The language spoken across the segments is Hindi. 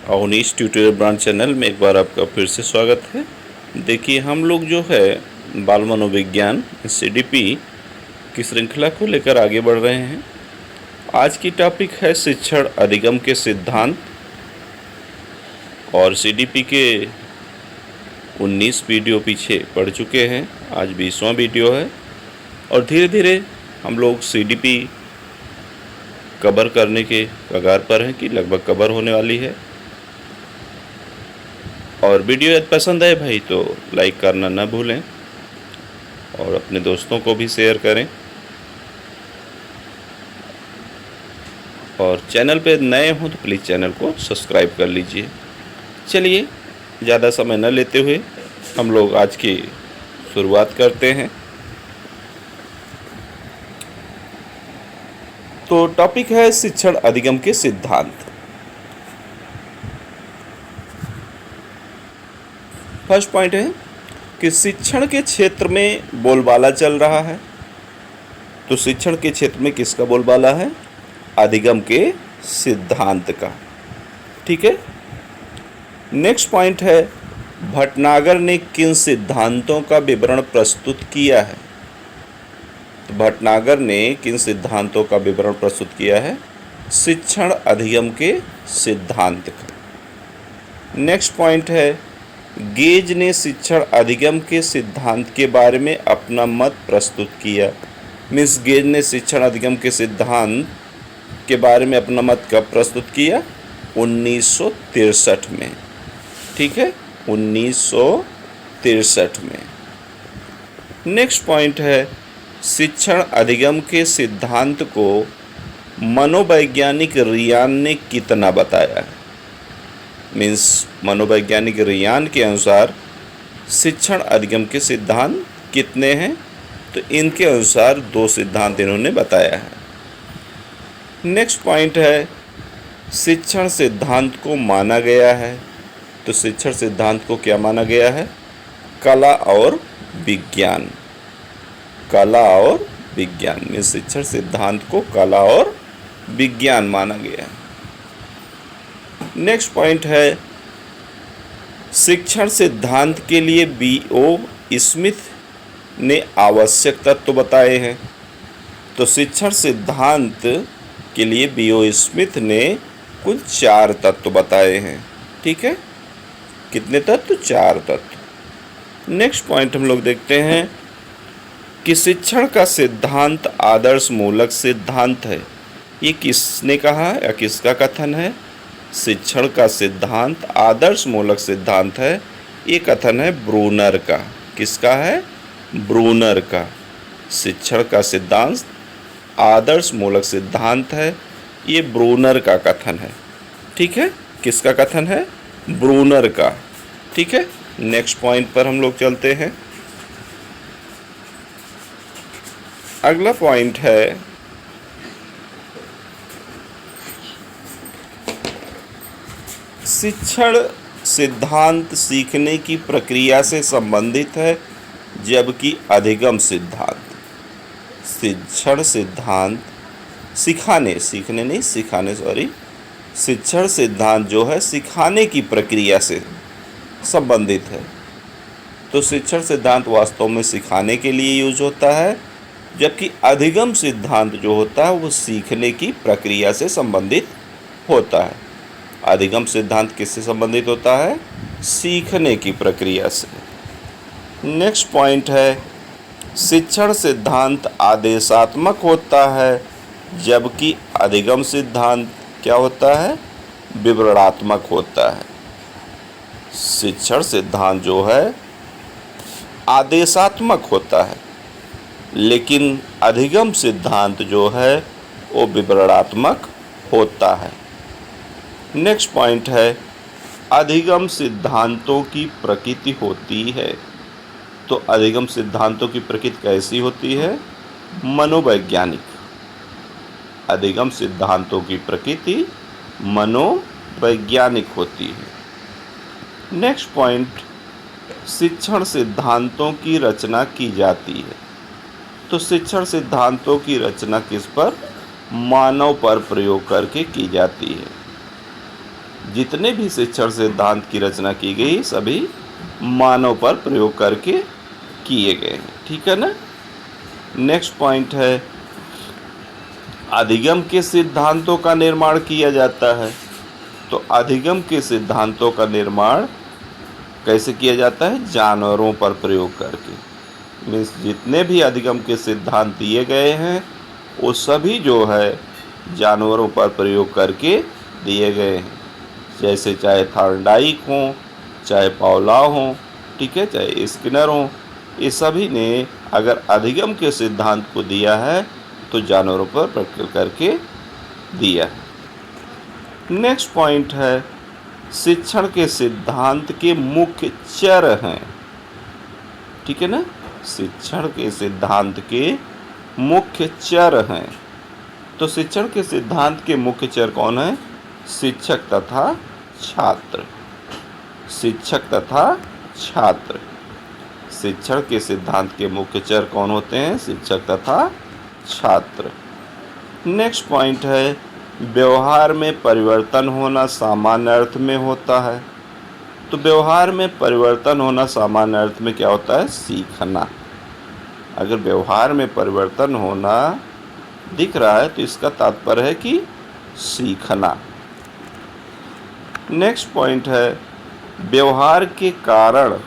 अवनीश ट्यूटोरियल ब्रांच चैनल में एक बार आपका फिर से स्वागत है। देखिए, हम लोग जो है बाल मनोविज्ञान सीडीपी की श्रृंखला को लेकर आगे बढ़ रहे हैं। आज की टॉपिक है शिक्षण अधिगम के सिद्धांत और सीडीपी के 19 वीडियो पीछे पढ़ चुके हैं। आज 20वां वीडियो है और धीरे धीरे हम लोग सीडीपी कवर करने के कगार पर हैं कि लगभग कवर होने वाली है। और वीडियो यदि पसंद आए भाई तो लाइक करना ना भूलें और अपने दोस्तों को भी शेयर करें। और चैनल पे नए हों तो प्लीज़ चैनल को सब्सक्राइब कर लीजिए। चलिए, ज़्यादा समय न लेते हुए हम लोग आज की शुरुआत करते हैं। तो टॉपिक है शिक्षण अधिगम के सिद्धांत। फर्स्ट पॉइंट है कि शिक्षण के क्षेत्र में बोलबाला चल रहा है। तो शिक्षण के क्षेत्र में किसका बोलबाला है? अधिगम के सिद्धांत का। ठीक है। नेक्स्ट पॉइंट है, भटनागर ने किन सिद्धांतों का विवरण प्रस्तुत किया है? तो भटनागर ने किन सिद्धांतों का विवरण प्रस्तुत किया है? शिक्षण अधिगम के सिद्धांत का। नेक्स्ट पॉइंट है, गेज ने शिक्षण अधिगम के सिद्धांत के बारे में अपना मत प्रस्तुत किया। मिस गेज ने शिक्षण अधिगम के सिद्धांत के बारे में अपना मत कब प्रस्तुत किया? 1963 में। ठीक है, 1963 में। नेक्स्ट पॉइंट है, शिक्षण अधिगम के सिद्धांत को मनोवैज्ञानिक रियान ने कितना बताया है? मीन्स मनोवैज्ञानिक रियान के अनुसार शिक्षण अधिगम के सिद्धांत कितने हैं? तो इनके अनुसार 2 सिद्धांत इन्होंने बताया है। नेक्स्ट पॉइंट है, शिक्षण सिद्धांत को माना गया है। तो शिक्षण सिद्धांत को क्या माना गया है? कला और विज्ञान। कला और विज्ञान में शिक्षण सिद्धांत को कला और विज्ञान माना गया है। नेक्स्ट पॉइंट है, शिक्षण सिद्धांत के लिए B.O. स्मिथ ने आवश्यक तत्व बताए हैं। तो शिक्षण सिद्धांत के लिए B.O. स्मिथ ने कुल 4 तत्व बताए हैं। ठीक है, कितने तत्व? 4 तत्व। नेक्स्ट पॉइंट हम लोग देखते हैं कि शिक्षण का सिद्धांत आदर्श मूलक सिद्धांत है। ये किसने कहा या किसका कथन है? शिक्षण का सिद्धांत आदर्श मूलक सिद्धांत है। ये कथन है ब्रूनर का। किसका है? ब्रूनर का। शिक्षण का सिद्धांत आदर्श मूलक सिद्धांत है, ये ब्रूनर का कथन है। ठीक है, किसका कथन है? ब्रूनर का। ठीक है। नेक्स्ट पॉइंट पर हम लोग चलते हैं। अगला पॉइंट है, शिक्षण सिद्धांत सीखने की प्रक्रिया से संबंधित है, जबकि अधिगम सिद्धांत शिक्षण सिद्धांत शिक्षण सिद्धांत जो है सिखाने की प्रक्रिया से संबंधित है। तो शिक्षण सिद्धांत वास्तव में सिखाने के लिए यूज होता है, जबकि अधिगम सिद्धांत जो होता है वो सीखने की प्रक्रिया से संबंधित होता है। अधिगम सिद्धांत किससे संबंधित होता है? सीखने की प्रक्रिया से। नेक्स्ट पॉइंट है, शिक्षण सिद्धांत आदेशात्मक होता है, जबकि अधिगम सिद्धांत क्या होता है? विवरणात्मक होता है। शिक्षण सिद्धांत जो है आदेशात्मक होता है, लेकिन अधिगम सिद्धांत जो है वो विवरणात्मक होता है। नेक्स्ट पॉइंट है, अधिगम सिद्धांतों की प्रकृति होती है। तो अधिगम सिद्धांतों की प्रकृति कैसी होती है? मनोवैज्ञानिक। अधिगम सिद्धांतों की प्रकृति मनोवैज्ञानिक होती है। नेक्स्ट पॉइंट, शिक्षण सिद्धांतों की रचना की जाती है। तो शिक्षण सिद्धांतों की रचना किस पर? मानव पर प्रयोग करके की जाती है। जितने भी शिक्षण सिद्धांत की रचना की गई सभी मानव पर प्रयोग करके किए गए हैं। ठीक है ना। नेक्स्ट पॉइंट है अधिगम के सिद्धांतों का निर्माण किया जाता है। तो अधिगम के सिद्धांतों का निर्माण कैसे किया जाता है? जानवरों पर प्रयोग करके। मीन्स जितने भी अधिगम के सिद्धांत दिए गए हैं वो सभी जो है जानवरों पर प्रयोग करके दिए गए हैं। जैसे चाहे थॉर्नडाइक हो, चाहे पावलोव हो, ठीक है, चाहे स्किनर हो, ये सभी ने अगर अधिगम के सिद्धांत को दिया है तो जानवरों पर प्रयोग करके दिया है। नेक्स्ट पॉइंट है शिक्षण के सिद्धांत के मुख्य चर हैं। ठीक है ना। शिक्षण के सिद्धांत के मुख्य चर हैं। तो शिक्षण के सिद्धांत के मुख्य चर कौन है? शिक्षक तथा छात्र। शिक्षक तथा छात्र। शिक्षण के सिद्धांत के मुख्य चर कौन होते हैं? शिक्षक तथा छात्र। नेक्स्ट पॉइंट है व्यवहार में परिवर्तन होना सामान्य अर्थ में होता है। तो व्यवहार में परिवर्तन होना सामान्य अर्थ में क्या होता है? सीखना। अगर व्यवहार में परिवर्तन होना दिख रहा है तो इसका तात्पर्य है कि सीखना। नेक्स्ट पॉइंट है व्यवहार के कारण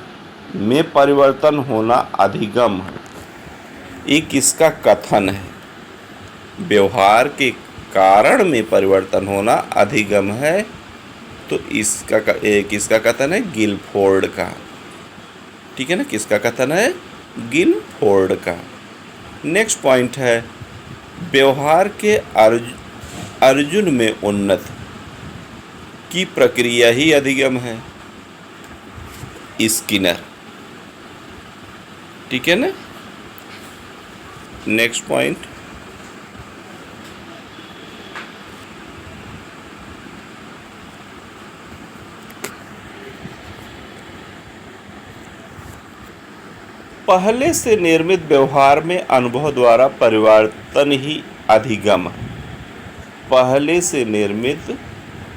में परिवर्तन होना अधिगम है। ये किसका कथन है? व्यवहार के कारण में परिवर्तन होना अधिगम है। तो इसका किसका कथन है? गिलफोर्ड का। ठीक है ना। किसका कथन है? गिलफोर्ड का। नेक्स्ट पॉइंट है व्यवहार के अर्जुन में उन्नत की प्रक्रिया ही अधिगम है। स्किनर। ठीक है ना। नेक्स्ट पॉइंट पहले से निर्मित व्यवहार में अनुभव द्वारा परिवर्तन ही अधिगम है। पहले से निर्मित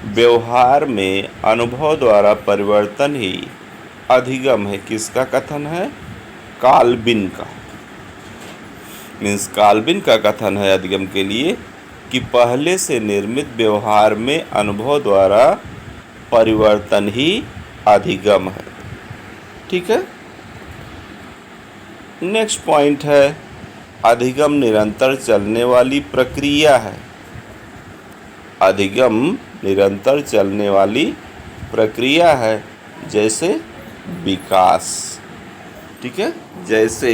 व्यवहार में अनुभव द्वारा परिवर्तन ही अधिगम है। किसका कथन है? काल्विन का। मीन्स काल्विन का कथन है अधिगम के लिए कि पहले से निर्मित व्यवहार में अनुभव द्वारा परिवर्तन ही अधिगम है। ठीक है। नेक्स्ट पॉइंट है अधिगम निरंतर चलने वाली प्रक्रिया है। अधिगम निरंतर चलने वाली प्रक्रिया है जैसे विकास। ठीक है। जैसे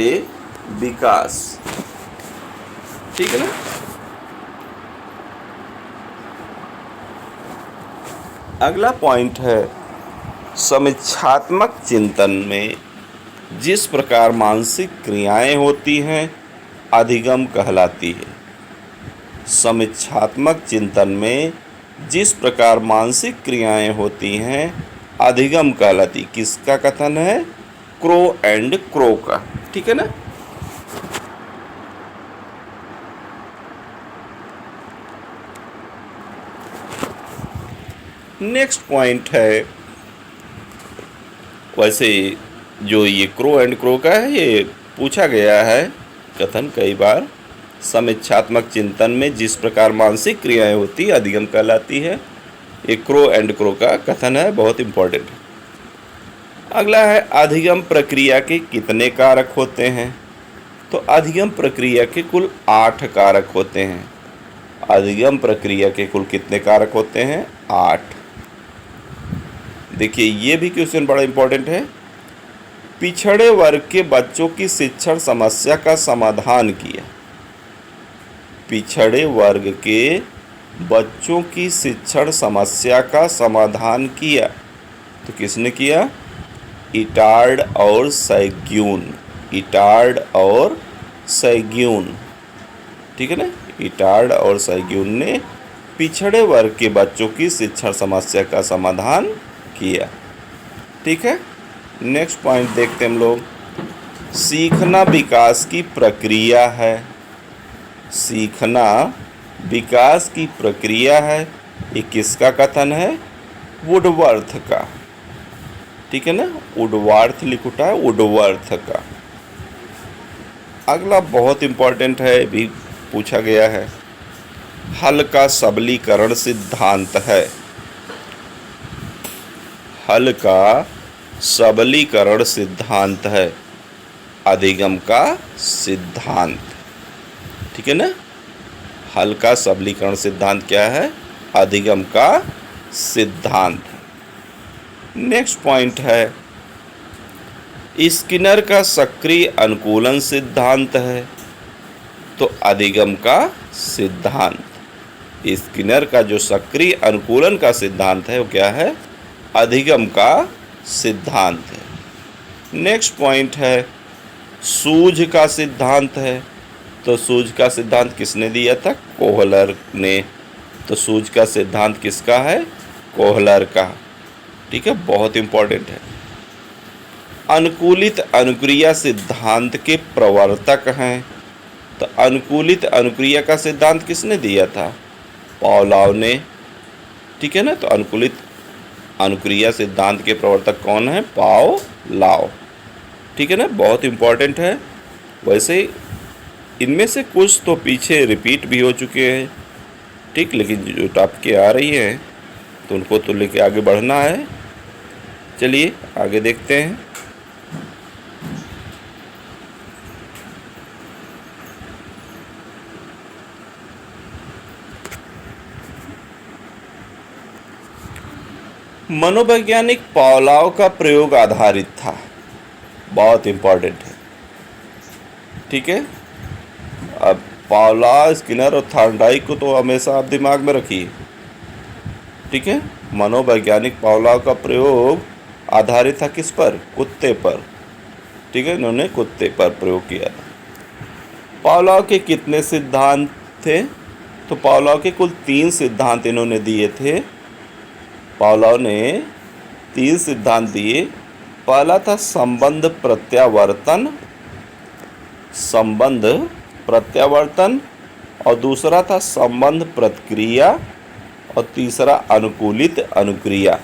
विकास। ठीक है ना। अगला पॉइंट है समीक्षात्मक चिंतन में जिस प्रकार मानसिक क्रियाएं होती हैं अधिगम कहलाती है। समीक्षात्मक चिंतन में जिस प्रकार मानसिक क्रियाएं होती हैं अधिगम कहलाती। किसका कथन है? क्रो एंड क्रो का। ठीक है ना। नेक्स्ट पॉइंट है वैसे जो ये क्रो एंड क्रो का है ये पूछा गया है कथन कई बार। समीक्षात्मक चिंतन में जिस प्रकार मानसिक क्रियाएं होती अधिगम कहलाती है। ये क्रो एंड क्रो का कथन है, बहुत इंपॉर्टेंट है। अगला है अधिगम प्रक्रिया के कितने कारक होते हैं? तो अधिगम प्रक्रिया के कुल 8 कारक होते हैं। अधिगम प्रक्रिया के कुल कितने कारक होते हैं? 8। देखिए ये भी क्वेश्चन बड़ा इंपॉर्टेंट है। पिछड़े वर्ग के बच्चों की शिक्षण समस्या का समाधान किया। पिछड़े वर्ग के बच्चों की शिक्षण समस्या का समाधान किया। तो किसने किया? इटार्ड और सैग्यून। इटार्ड और सैग्यून। ठीक है ना। इटार्ड और सैग्यून ने पिछड़े वर्ग के बच्चों की शिक्षण समस्या का समाधान किया। ठीक है। नेक्स्ट पॉइंट देखते हैं हम लोग। सीखना विकास की प्रक्रिया है। सीखना विकास की प्रक्रिया है। ये किसका कथन है? वुडवर्थ का, ठीक है ना, वुडवर्थ लिखा है, वुडवर्थ का। अगला बहुत इंपॉर्टेंट है, भी पूछा गया है, हल का सबलीकरण सिद्धांत है। हल का सबलीकरण सिद्धांत है, अधिगम का सिद्धांत, ठीक है ना। हल का सबलीकरण सिद्धांत क्या है? अधिगम का सिद्धांत। नेक्स्ट पॉइंट है, स्किनर का सक्रिय अनुकूलन सिद्धांत है, तो अधिगम का सिद्धांत। स्किनर का जो सक्रिय अनुकूलन का सिद्धांत है वो क्या है? अधिगम का सिद्धांत है। नेक्स्ट पॉइंट है, सूझ का सिद्धांत है, तो सूझ का सिद्धांत किसने दिया था? कोहलर ने। तो सूझ का सिद्धांत किसका है? कोहलर का, ठीक है, बहुत इंपॉर्टेंट है। अनुकूलित अनुक्रिया सिद्धांत के प्रवर्तक हैं, तो अनुकूलित अनुक्रिया का सिद्धांत किसने दिया था? पावलोव ने, ठीक है ना। तो अनुकूलित अनुक्रिया सिद्धांत के प्रवर्तक कौन है? पावलोव, ठीक है ना, बहुत इंपॉर्टेंट है। वैसे इनमें से कुछ तो पीछे रिपीट भी हो चुके हैं, ठीक, लेकिन जो टॉपिक आ रही हैं तो उनको तो लेके आगे बढ़ना है। चलिए आगे देखते हैं। मनोवैज्ञानिक पावलोव का प्रयोग आधारित था, बहुत इंपॉर्टेंट है, ठीक है। अब पावलोव, स्किनर और थॉर्नडाइक को तो हमेशा आप दिमाग में रखिए, ठीक है। मनोवैज्ञानिक पावलोव का प्रयोग आधारित था किस पर? कुत्ते पर, ठीक है, इन्होंने कुत्ते पर प्रयोग किया था। पावलोव के कितने सिद्धांत थे? तो पावलोव के कुल 3 सिद्धांत इन्होंने दिए थे। पावलोव ने 3 सिद्धांत दिए। पहला था संबंध प्रत्यावर्तन, और दूसरा था संबंध प्रतिक्रिया, और तीसरा अनुकूलित अनुक्रिया,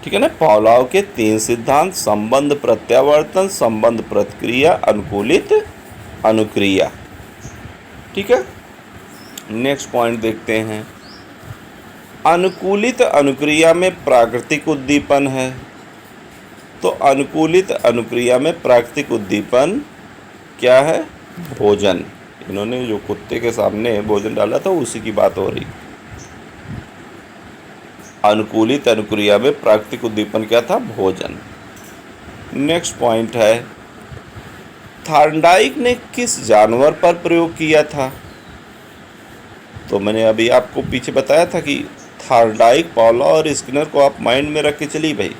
ठीक है ना। पावलोव के 3 सिद्धांत, संबंध प्रत्यावर्तन, संबंध प्रतिक्रिया, अनुकूलित अनुक्रिया, ठीक है। नेक्स्ट पॉइंट देखते हैं, अनुकूलित अनुक्रिया में प्राकृतिक उद्दीपन है, तो अनुकूलित अनुक्रिया में प्राकृतिक उद्दीपन क्या है? भोजन। इन्होंने जो कुत्ते के सामने भोजन डाला था उसी की बात हो रही। अनुकूलित अनुक्रिया में प्राकृतिक उद्दीपन क्या था? भोजन। नेक्स्ट पॉइंट है, थॉर्नडाइक ने किस जानवर पर प्रयोग किया था? तो मैंने अभी आपको पीछे बताया था कि थॉर्नडाइक, पावलोव और स्किनर को आप माइंड में रख के चलिए भाई।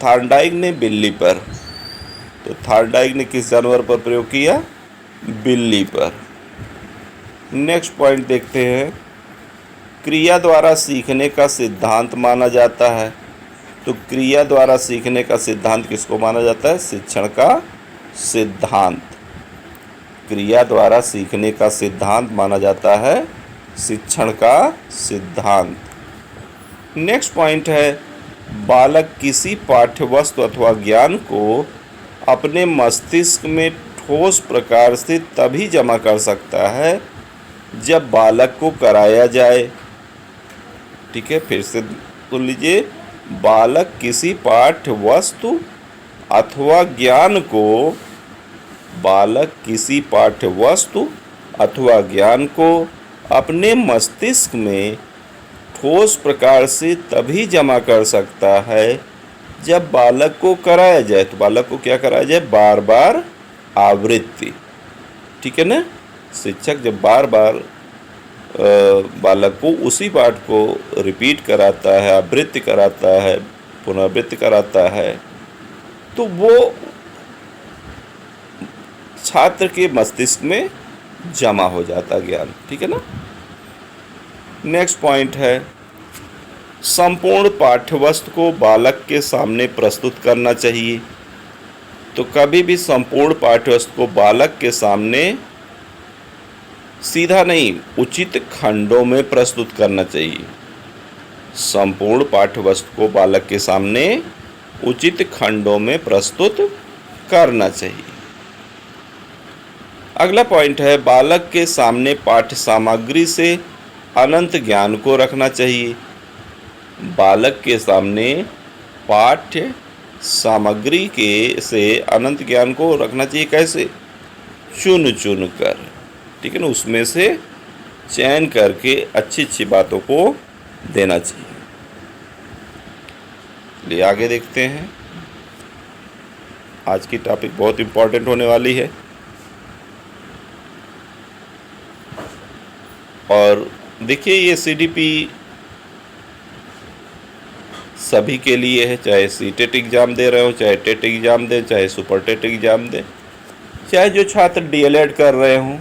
थॉर्नडाइक ने बिल्ली पर, तो थॉर्नडाइक ने किस जानवर पर प्रयोग किया? बिल्ली पर। नेक्स्ट पॉइंट देखते हैं, क्रिया द्वारा सीखने का सिद्धांत माना जाता है, तो क्रिया द्वारा सीखने का सिद्धांत किसको माना जाता है? शिक्षण का सिद्धांत। क्रिया द्वारा सीखने का सिद्धांत माना जाता है शिक्षण का सिद्धांत। नेक्स्ट पॉइंट है, बालक किसी पाठ्यवस्तु अथवा ज्ञान को अपने मस्तिष्क में ठोस प्रकार से तभी जमा कर सकता है जब बालक को कराया जाए, ठीक है। फिर से सुन लीजिए, बालक किसी पाठ्यवस्तु अथवा ज्ञान को, बालक किसी पाठ्यवस्तु अथवा ज्ञान को अपने मस्तिष्क में ठोस प्रकार से तभी जमा कर सकता है जब बालक को कराया जाए। तो बालक को क्या कराया जाए? बार बार आवृत्ति, ठीक है ना। शिक्षक जब बार बार बालक को उसी पाठ को रिपीट कराता है, आवृत्ति कराता है, पुनरावृत्ति कराता है, तो वो छात्र के मस्तिष्क में जमा हो जाता ज्ञान, ठीक है ना। नेक्स्ट पॉइंट है, संपूर्ण पाठ्यवस्तु को बालक के सामने प्रस्तुत करना चाहिए। तो कभी भी संपूर्ण पाठ्यवस्तु को बालक के सामने सीधा नहीं, उचित खंडों में प्रस्तुत करना चाहिए। संपूर्ण पाठ्यवस्तु को बालक के सामने उचित खंडों में प्रस्तुत करना चाहिए। अगला पॉइंट है, बालक के सामने पाठ्य सामग्री से अनंत ज्ञान को रखना चाहिए। बालक के सामने पाठ्य सामग्री से अनंत ज्ञान को रखना चाहिए। कैसे? चुन चुन कर, ठीक है ना, उसमें से चयन करके अच्छी अच्छी बातों को देना चाहिए। चलिए आगे देखते हैं। आज की टॉपिक बहुत इम्पोर्टेंट होने वाली है और देखिए ये सीडीपी सभी के लिए है, चाहे सीटेट एग्ज़ाम दे रहे हो, चाहे टेट एग्ज़ाम दें, चाहे सुपर टेट एग्ज़ाम दें, चाहे जो छात्र डीएलएड कर रहे हों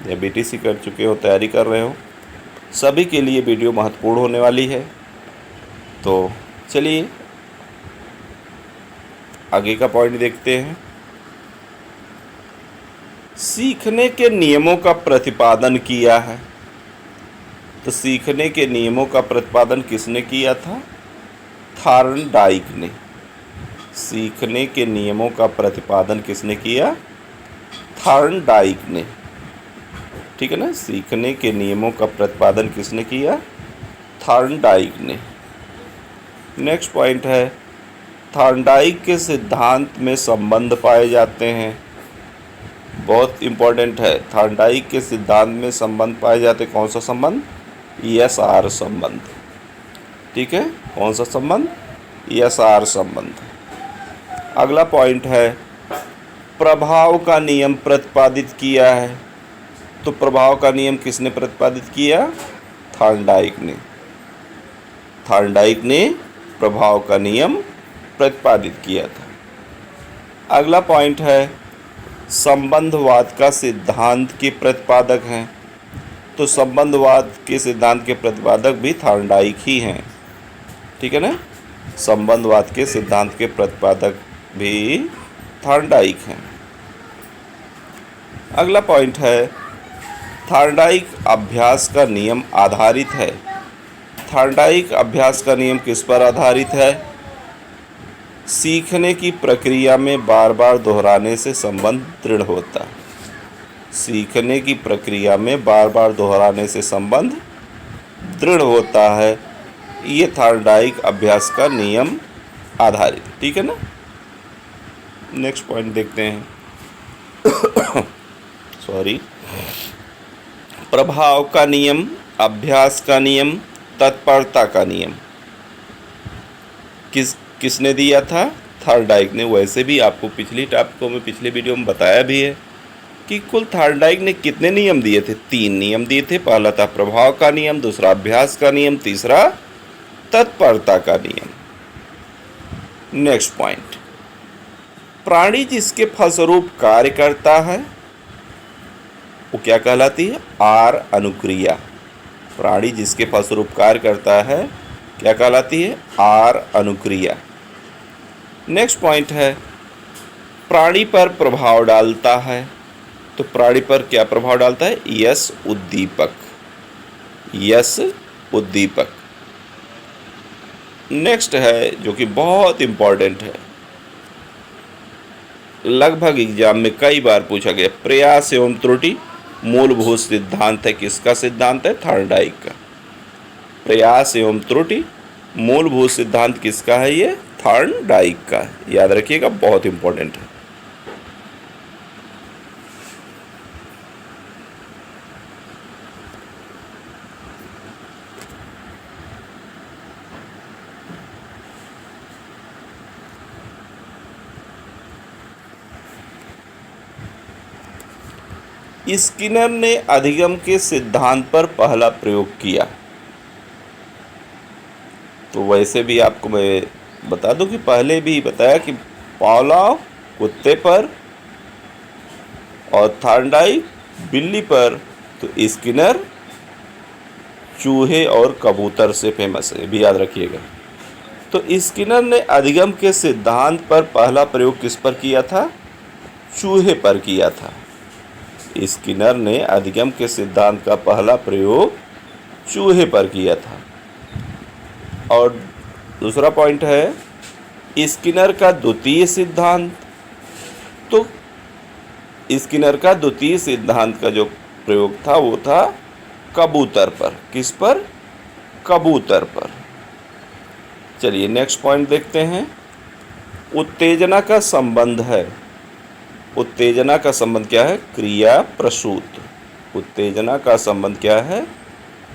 या बीटीसी कर चुके हो, तैयारी कर रहे हो, सभी के लिए वीडियो महत्वपूर्ण होने वाली है। तो चलिए आगे का पॉइंट देखते हैं। सीखने के नियमों का प्रतिपादन किया है। तो सीखने के नियमों का प्रतिपादन किसने किया था? थॉर्नडाइक ने। सीखने के नियमों का प्रतिपादन किसने किया? थॉर्नडाइक ने, ठीक है ना। सीखने के नियमों का प्रतिपादन किसने किया? थॉर्नडाइक ने। नेक्स्ट पॉइंट है, थॉर्नडाइक के सिद्धांत में संबंध पाए जाते हैं। बहुत इम्पोर्टेंट है, थॉर्नडाइक के सिद्धांत में संबंध पाए जाते हैं। कौन सा संबंध? यस आर संबंध, ठीक है। कौन सा संबंध? यस आर संबंध। अगला पॉइंट है, प्रभाव का नियम प्रतिपादित किया है। तो प्रभाव का नियम किसने प्रतिपादित किया? थॉर्नडाइक ने। थॉर्नडाइक ने प्रभाव का नियम प्रतिपादित किया था। अगला पॉइंट है, संबंधवाद का सिद्धांत के प्रतिपादक हैं। तो संबंधवाद के सिद्धांत के प्रतिपादक भी थॉर्नडाइक ही हैं, ठीक है ना। संबंधवाद के सिद्धांत के प्रतिपादक भी थॉर्नडाइक हैं। अगला पॉइंट है, थॉर्नडाइक अभ्यास का नियम आधारित है। थॉर्नडाइक अभ्यास का नियम किस पर आधारित है? सीखने की प्रक्रिया में बार बार दोहराने से संबंध दृढ़ होता है। सीखने की प्रक्रिया में बार बार दोहराने से संबंध दृढ़ होता है। ये थॉर्नडाइक अभ्यास का नियम आधारित, ठीक है ना। नेक्स्ट पॉइंट देखते हैं। सॉरी। प्रभाव का नियम, अभ्यास का नियम, तत्परता का नियम किसने दिया था? थॉर्नडाइक ने। वैसे भी आपको पिछली टॉपिकों में, पिछले वीडियो में बताया भी है कि कुल थॉर्नडाइक ने कितने नियम दिए थे? 3 नियम दिए थे। पहला था प्रभाव का नियम, दूसरा अभ्यास का नियम, तीसरा तत्परता का नियम। नेक्स्ट पॉइंट, प्राणी जिसके फलस्वरूप कार्य करता है वो क्या कहलाती है? आर अनुक्रिया। प्राणी जिसके फलस्वरूप कार्य करता है क्या कहलाती है? आर अनुक्रिया। नेक्स्ट पॉइंट है, प्राणी पर प्रभाव डालता है। तो प्राणी पर क्या प्रभाव डालता है? यस उद्दीपक। यस उद्दीपक। नेक्स्ट है जो कि बहुत इंपॉर्टेंट है, लगभग एग्जाम में कई बार पूछा गया, प्रयास एवं त्रुटि मूलभूत सिद्धांत है। किसका सिद्धांत है? थॉर्नडाइक का। प्रयास एवं त्रुटि मूलभूत सिद्धांत किसका है? ये थॉर्नडाइक का। याद रखिएगा, बहुत इंपॉर्टेंट है। स्किनर ने अधिगम के सिद्धांत पर पहला प्रयोग किया। तो वैसे भी आपको मैं बता दूं कि पहले भी बताया कि पावलोव कुत्ते पर और थॉर्नडाइक बिल्ली पर, तो स्किनर चूहे और कबूतर से फेमस है, भी याद रखिएगा। तो स्किनर ने अधिगम के सिद्धांत पर पहला प्रयोग किस पर किया था? चूहे पर किया था। स्किनर ने अधिगम के सिद्धांत का पहला प्रयोग चूहे पर किया था। और दूसरा पॉइंट है स्किनर का द्वितीय सिद्धांत। तो स्किनर का द्वितीय सिद्धांत का जो प्रयोग था वो था कबूतर पर। किस पर? कबूतर पर। चलिए नेक्स्ट पॉइंट देखते हैं। उत्तेजना का संबंध है। उत्तेजना का संबंध क्या है? क्रिया प्रसूत। उत्तेजना का संबंध क्या है?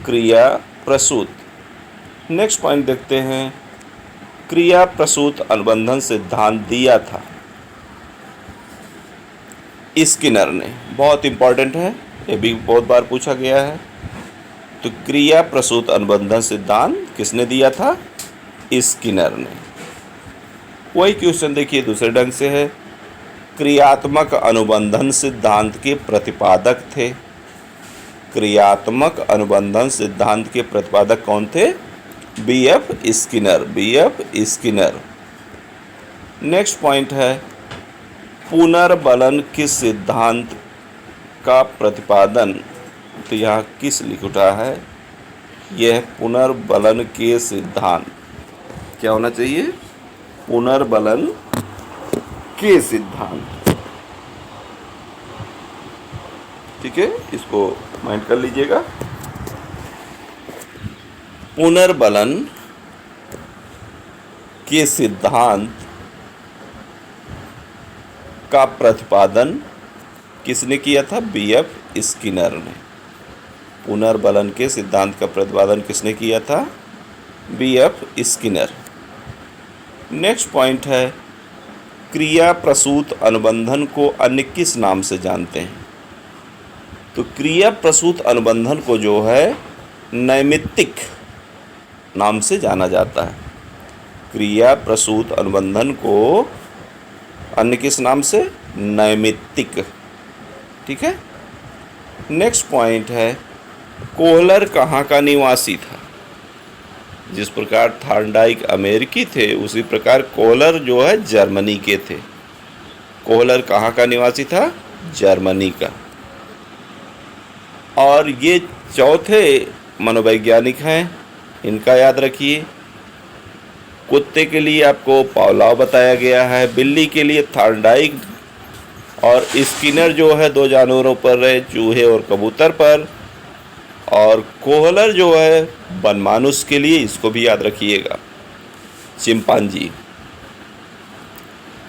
क्रिया प्रसूत। नेक्स्ट पॉइंट देखते हैं। क्रिया प्रसूत अनुबंधन सिद्धांत दिया था स्किनर ने। बहुत इंपॉर्टेंट है, ये भी बहुत बार पूछा गया है। तो क्रिया प्रसूत अनुबंधन सिद्धांत किसने दिया था? स्किनर ने। वही क्वेश्चन देखिए दूसरे ढंग से है। क्रियात्मक अनुबंधन सिद्धांत के प्रतिपादक थे। क्रियात्मक अनुबंधन सिद्धांत के प्रतिपादक कौन थे? BF Skinner. BF Skinner. Next point है पुनर्बलन किस सिद्धांत का प्रतिपादन। तो यहाँ किस लिख उठा है? यह पुनर्बलन के सिद्धांत। क्या होना चाहिए? पुनर्बलन के सिद्धांत। ठीक है, इसको माइंड कर लीजिएगा। पुनर्बलन के सिद्धांत का प्रतिपादन किसने किया था? बीएफ स्किनर ने। पुनर्बलन के सिद्धांत का प्रतिपादन किसने किया था? BF Skinner. नेक्स्ट पॉइंट है क्रिया प्रसूत अनुबंधन को अन्य किस नाम से जानते हैं। तो क्रिया प्रसूत अनुबंधन को जो है नैमित्तिक नाम से जाना जाता है। क्रिया प्रसूत अनुबंधन को अन्य किस नाम से? नैमित्तिक। ठीक है। नेक्स्ट पॉइंट है कोहलर कहाँ का निवासी था। जिस प्रकार थार्नडाइक अमेरिकी थे उसी प्रकार कोहलर जो है जर्मनी के थे। कोहलर कहाँ का निवासी था? जर्मनी का। और ये चौथे मनोवैज्ञानिक हैं, इनका याद रखिए। कुत्ते के लिए आपको पावलोव बताया गया है, बिल्ली के लिए थार्नडाइक, और स्किनर जो है दो जानवरों पर रहे, चूहे और कबूतर पर, और कोहलर जो है वनमानुष के लिए, इसको भी याद रखिएगा, चिंपांजी।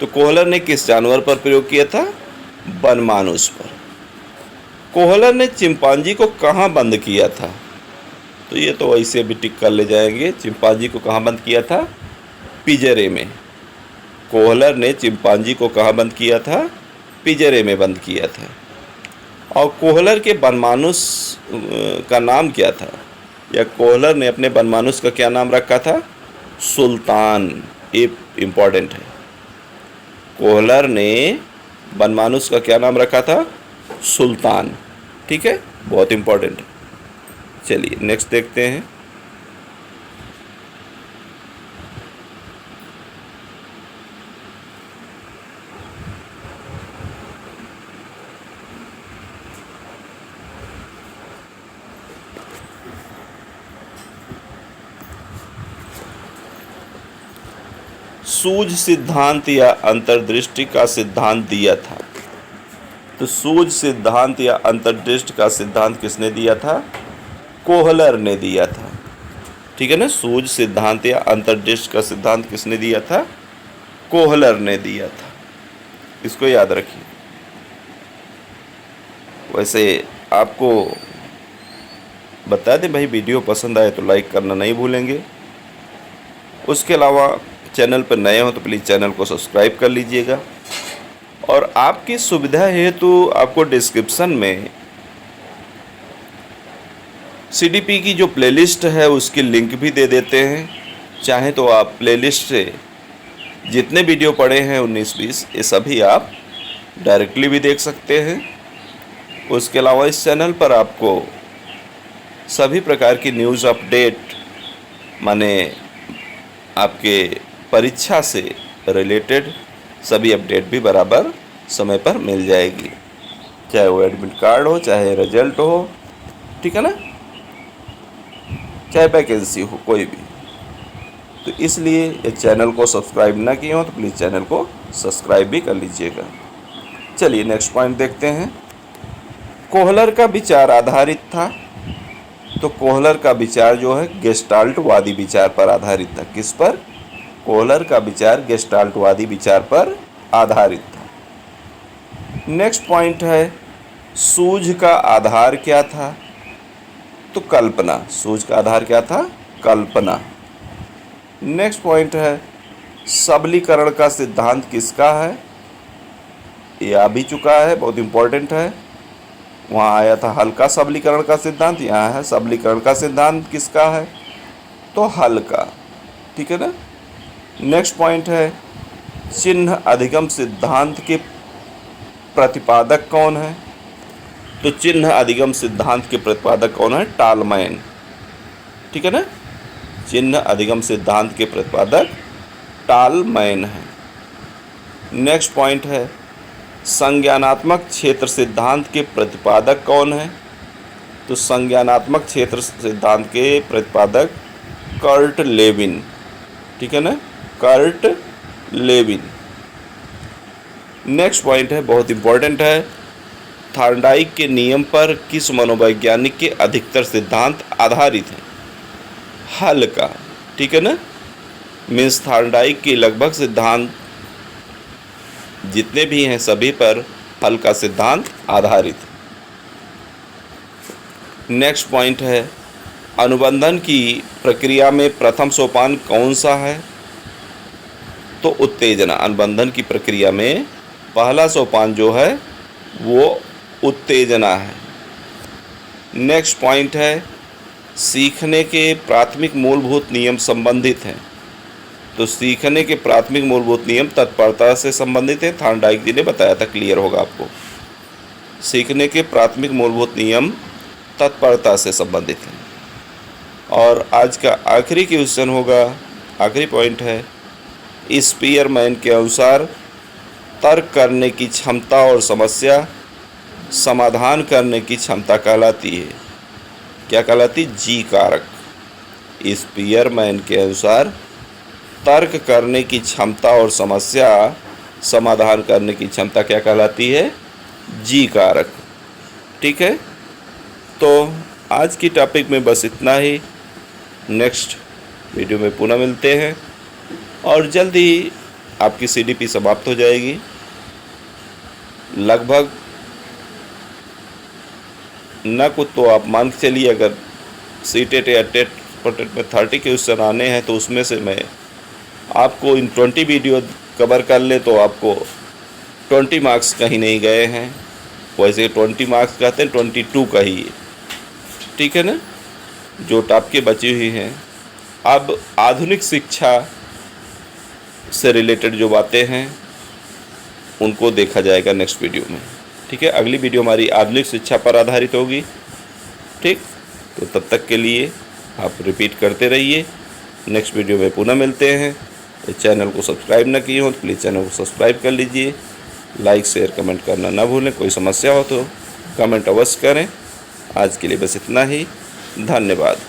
तो कोहलर ने किस जानवर पर प्रयोग किया था? वनमानुष पर। कोहलर ने चिंपांजी को कहाँ बंद किया था? तो ये तो वैसे भी टिक कर ले जाएंगे। चिंपांजी को कहाँ बंद किया था? पिंजरे में। कोहलर ने चिंपांजी को कहाँ बंद किया था? पिंजरे में बंद किया था। और कोहलर के वनमानुष का नाम क्या था? या कोहलर ने अपने वनमानुष का क्या नाम रखा था? सुल्तान। ये इम्पोर्टेंट है। कोहलर ने वनमानुष का क्या नाम रखा था? सुल्तान। ठीक है, बहुत इम्पोर्टेंट है। चलिए नेक्स्ट देखते हैं। सूझ सिद्धांत या अंतर्दृष्टि का सिद्धांत दिया था। तो सूझ सिद्धांत या अंतर्दृष्टि का सिद्धांत किसने दिया था? कोहलर ने दिया था। ठीक है ना। सूझ सिद्धांत या अंतर्दृष्टि का सिद्धांत किसने दिया था? कोहलर ने दिया था। इसको याद रखिए। वैसे आपको बता दें भाई, वीडियो पसंद आए तो लाइक करना नहीं भूलेंगे। उसके अलावा चैनल पर नए हो तो प्लीज़ चैनल को सब्सक्राइब कर लीजिएगा। और आपकी सुविधा हेतु आपको डिस्क्रिप्शन में सीडीपी की जो प्लेलिस्ट है उसकी लिंक भी दे देते हैं। चाहे तो आप प्लेलिस्ट से जितने वीडियो पड़े हैं 19-20 ये सभी आप डायरेक्टली भी देख सकते हैं। उसके अलावा इस चैनल पर आपको सभी प्रकार की न्यूज़ अपडेट, माने आपके परीक्षा से रिलेटेड सभी अपडेट भी बराबर समय पर मिल जाएगी, चाहे वो एडमिट कार्ड हो, चाहे रिजल्ट हो, ठीक है ना, चाहे वैकेंसी हो, कोई भी। तो इसलिए ये चैनल को सब्सक्राइब ना किए हो तो प्लीज़ चैनल को सब्सक्राइब भी कर लीजिएगा। चलिए नेक्स्ट पॉइंट देखते हैं। कोहलर का विचार आधारित था। तो कोहलर का विचार जो है गेस्टाल्टवादी विचार पर आधारित था। किस पर? कोहलर का विचार गेस्टाल्टवादी विचार पर आधारित था। नेक्स्ट पॉइंट है, सूझ का आधार क्या था? तो कल्पना। सूझ का आधार क्या था? कल्पना। नेक्स्ट पॉइंट है, सबलीकरण का सिद्धांत किसका है? ये आ भी चुका है, बहुत इंपॉर्टेंट है। वहाँ आया था हल का सबलीकरण का सिद्धांत, यहाँ है सबलीकरण का सिद्धांत किसका है? तो हल का। ठीक है ना। नेक्स्ट पॉइंट है, चिन्ह अधिगम सिद्धांत के प्रतिपादक कौन है? तो चिन्ह अधिगम सिद्धांत के प्रतिपादक कौन है? टालमैन। ठीक है ना। चिन्ह अधिगम सिद्धांत के प्रतिपादक टालमैन है। नेक्स्ट पॉइंट है, संज्ञानात्मक क्षेत्र सिद्धांत के प्रतिपादक कौन है? तो संज्ञानात्मक क्षेत्र सिद्धांत के प्रतिपादक कर्ट लेविन। ठीक है ना, कर्ट लेविन। नेक्स्ट पॉइंट है, बहुत इंपॉर्टेंट है, थॉर्नडाइक के नियम पर किस मनोवैज्ञानिक के अधिकतर सिद्धांत आधारित हैं? हल का। ठीक है ना। मीन्स थॉर्नडाइक के लगभग सिद्धांत जितने भी हैं सभी पर हल का सिद्धांत आधारित। नेक्स्ट पॉइंट है, अनुबंधन की प्रक्रिया में प्रथम सोपान कौन सा है? तो उत्तेजना। अनुबंधन की प्रक्रिया में पहला सोपान जो है वो उत्तेजना है। नेक्स्ट पॉइंट है, सीखने के प्राथमिक मूलभूत नियम संबंधित हैं। तो सीखने के प्राथमिक मूलभूत नियम तत्परता से संबंधित है। थॉर्नडाइक जी ने बताया था, क्लियर होगा आपको। सीखने के प्राथमिक मूलभूत नियम तत्परता से संबंधित हैं। और आज का आखिरी क्वेश्चन होगा, आखिरी पॉइंट है, स्पीयरमैन के अनुसार तर्क करने की क्षमता और समस्या समाधान करने की क्षमता कहलाती है। क्या कहलाती? जी कारक। स्पीयरमैन के अनुसार तर्क करने की क्षमता और समस्या समाधान करने की क्षमता क्या कहलाती है? जी कारक। ठीक है। तो आज की टॉपिक में बस इतना ही। नेक्स्ट वीडियो में पुनः मिलते हैं और जल्दी ही आपकी CDP समाप्त हो जाएगी। लगभग ना कुछ तो आप मान के चलिए, अगर सीटेट या टेट में 30 क्वेश्चन आने हैं तो उसमें से मैं आपको इन 20 वीडियो कवर कर ले तो आपको 20 मार्क्स कहीं नहीं गए हैं। वैसे 20 मार्क्स कहते हैं, 22 कहिए। ठीक है ना, जो टॉप के बची हुई हैं। अब आधुनिक शिक्षा से रिलेटेड जो बातें हैं उनको देखा जाएगा नेक्स्ट वीडियो में। ठीक है, अगली वीडियो हमारी आधुनिक शिक्षा पर आधारित होगी। ठीक, तो तब तक के लिए आप रिपीट करते रहिए। नेक्स्ट वीडियो में पुनः मिलते हैं। इस चैनल को सब्सक्राइब न किए हो तो प्लीज़ चैनल को सब्सक्राइब कर लीजिए। लाइक शेयर कमेंट करना ना भूलें। कोई समस्या हो तो कमेंट अवश्य करें। आज के लिए बस इतना ही। धन्यवाद।